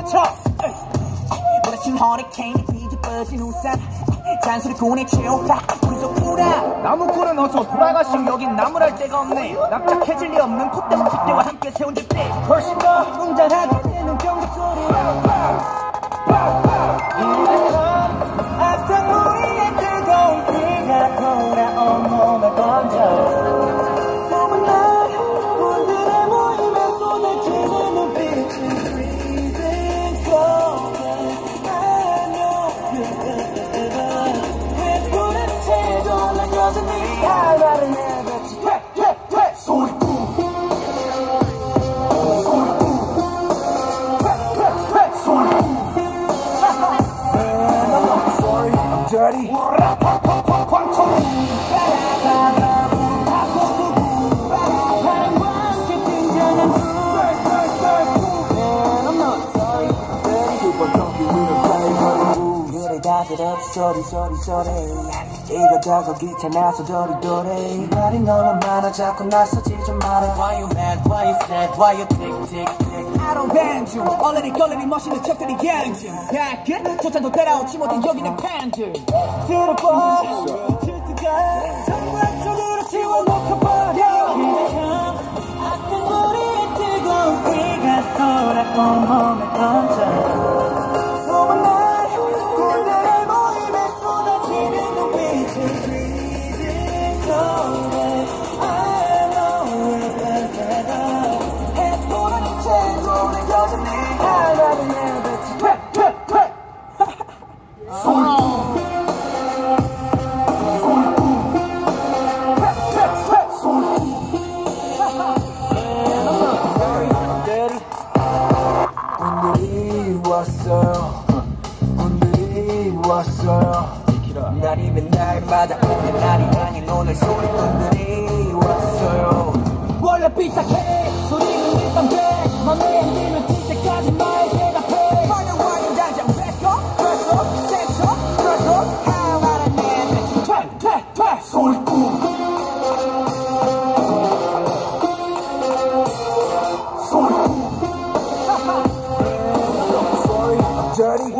멈춰. 몰아친 허리케인이 뒤집어진 우산 잔소리꾼의 최후가 우리도 풀아. 나무꾼은 어서 돌아가시오. 여긴 나무랄 데가 없네. 납작해질 리 없는 콧대와 핏대와 함께 세운 집대 훨씬 더 웅장하게 되는 경적 소리야. 악당 우리의 뜨거운 피가 돌아온 몸에 번져. 소문 난 분들의 모임에 쏟아지는 눈빛이 freezing cold. I know 해부른 태도 난 여전히 하나를 내뱉지. 소리꾼 dirty. 소리 이거 저거 귀찮아서 도리도리 말이 너무 많아 자꾸 나서지 좀 말아. Why you mad, why you sad, why you tick I don't band you 얼레리 걸레리 멋있는 척들이 양중 가끔 초장도 따라오지 못해 여기는 팬들 들어봐 질투가 정관적으로 지워놓고버려. 악한 우리의 뜨거운 피가 돌아온 몸에 던져. 소문 난 군대의 모임에 쏟아지는 눈빛이 freezing cold. I know we're better. 해보는 채도 내 여전히 하나를 내뱉지. 오늘이 왔어요. 오늘이 왔어요. 날이면 날마다 오는 날이 아닌 오늘 소리꾼들이 왔어요. 원래 삐딱해 소리는 일단 돼. 맘에 안 들면 뛸 때까지 말 대답해. 환영환영 당장 뺏고 그래서 세쳐 그래서 하나를 내뱉지. 소리꾼 소리꾼 dirty.